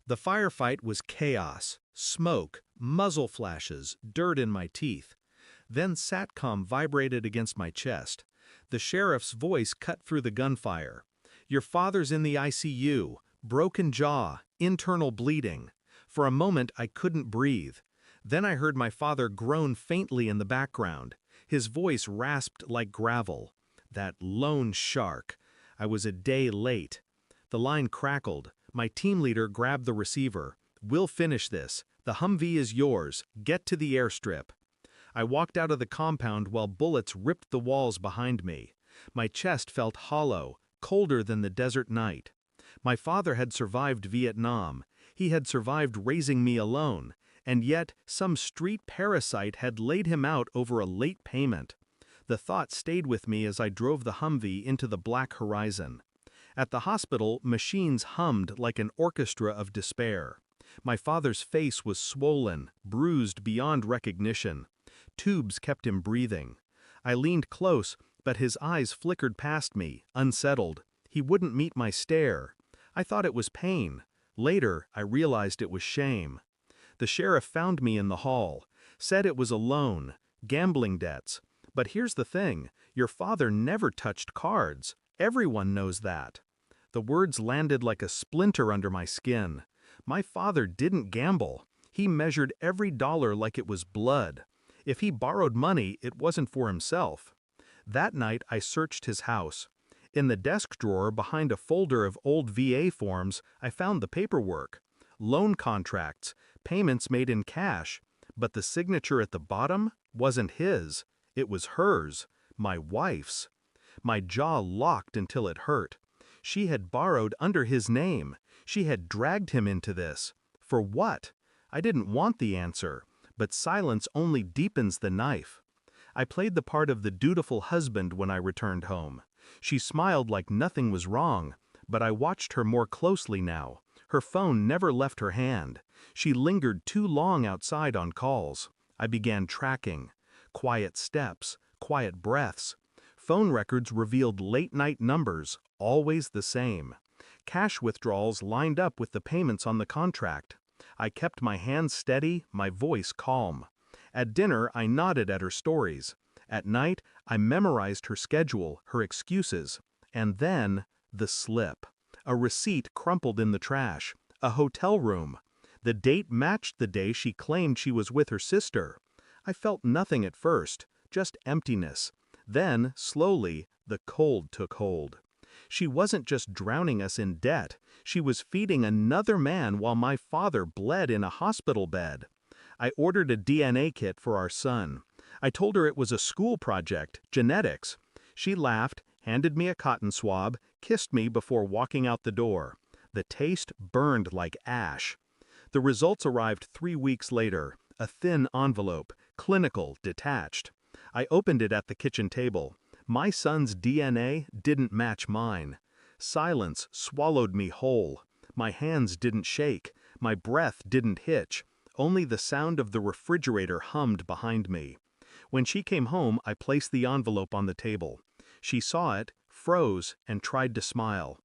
The firefight was chaos, smoke, muzzle flashes, dirt in my teeth. Then Satcom vibrated against my chest. The sheriff's voice cut through the gunfire. "Your father's in the ICU. Broken jaw, internal bleeding." For a moment I couldn't breathe. Then I heard my father groan faintly in the background. His voice rasped like gravel. That lone shark. I was a day late. The line crackled. My team leader grabbed the receiver. "We'll finish this. The Humvee is yours. Get to the airstrip." I walked out of the compound while bullets ripped the walls behind me. My chest felt hollow, colder than the desert night. My father had survived Vietnam. He had survived raising me alone, and yet some street parasite had laid him out over a late payment. The thought stayed with me as I drove the Humvee into the black horizon. At the hospital, machines hummed like an orchestra of despair. My father's face was swollen, bruised beyond recognition. Tubes kept him breathing. I leaned close, but his eyes flickered past me, unsettled. He wouldn't meet my stare. I thought it was pain. Later, I realized it was shame. The sheriff found me in the hall, said it was a loan, gambling debts. But here's the thing, your father never touched cards. Everyone knows that. The words landed like a splinter under my skin. My father didn't gamble. He measured every dollar like it was blood. If he borrowed money, it wasn't for himself. That night, I searched his house. In the desk drawer behind a folder of old VA forms, I found the paperwork. Loan contracts, payments made in cash. But the signature at the bottom wasn't his. It was hers, my wife's. My jaw locked until it hurt. She had borrowed under his name. She had dragged him into this. For what? I didn't want the answer, but silence only deepens the knife. I played the part of the dutiful husband when I returned home. She smiled like nothing was wrong, but I watched her more closely now. Her phone never left her hand. She lingered too long outside on calls. I began tracking. Quiet steps, quiet breaths. Phone records revealed late-night numbers, always the same. Cash withdrawals lined up with the payments on the contract. I kept my hands steady, my voice calm. At dinner, I nodded at her stories. At night, I memorized her schedule, her excuses. And then, the slip. A receipt crumpled in the trash. A hotel room. The date matched the day she claimed she was with her sister. I felt nothing at first, just emptiness. Then, slowly, the cold took hold. She wasn't just drowning us in debt. She was feeding another man while my father bled in a hospital bed. I ordered a DNA kit for our son. I told her it was a school project, genetics. She laughed, handed me a cotton swab, kissed me before walking out the door. The taste burned like ash. The results arrived 3 weeks later, a thin envelope, clinical, detached. I opened it at the kitchen table. My son's DNA didn't match mine. Silence swallowed me whole. My hands didn't shake. My breath didn't hitch. Only the sound of the refrigerator hummed behind me. When she came home, I placed the envelope on the table. She saw it, froze, and tried to smile.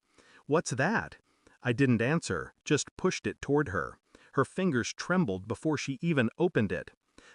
"What's that?" I didn't answer, just pushed it toward her. Her fingers trembled before she even opened it.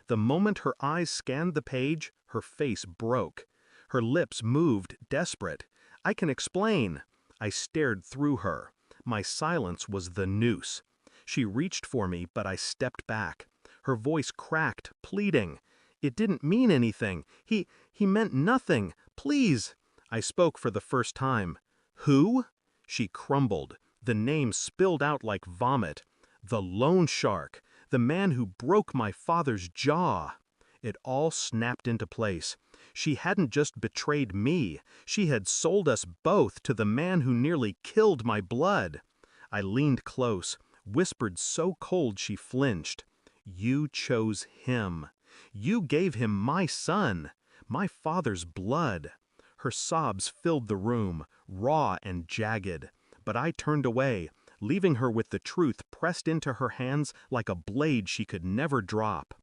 The moment her eyes scanned the page, her face broke. Her lips moved, desperate. "I can explain." I stared through her. My silence was the noose. She reached for me, but I stepped back. Her voice cracked, pleading. "It didn't mean anything. He meant nothing. Please." I spoke for the first time. "Who?" She crumbled. The name spilled out like vomit. "The loan shark. The man who broke my father's jaw." It all snapped into place. She hadn't just betrayed me. She had sold us both to the man who nearly killed my blood. I leaned close, whispered so cold she flinched. "You chose him. You gave him my son, my father's blood." Her sobs filled the room, raw and jagged. But I turned away, leaving her with the truth pressed into her hands like a blade she could never drop.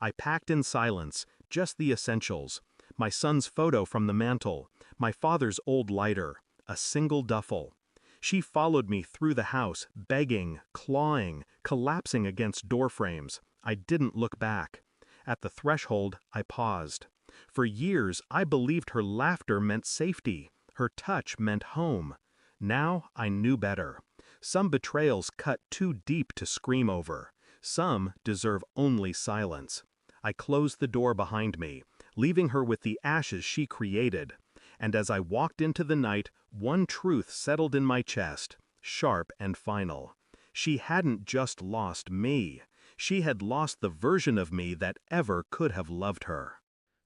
I packed in silence, just the essentials. My son's photo from the mantel, my father's old lighter, a single duffel. She followed me through the house, begging, clawing, collapsing against door frames. I didn't look back. At the threshold, I paused. For years, I believed her laughter meant safety. Her touch meant home. Now, I knew better. Some betrayals cut too deep to scream over. Some deserve only silence. I closed the door behind me, leaving her with the ashes she created. And as I walked into the night, one truth settled in my chest, sharp and final. She hadn't just lost me. She had lost the version of me that ever could have loved her.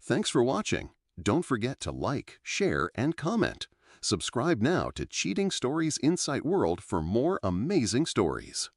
Thanks for watching. Don't forget to like, share, and comment. Subscribe now to Cheating Stories Insight World for more amazing stories.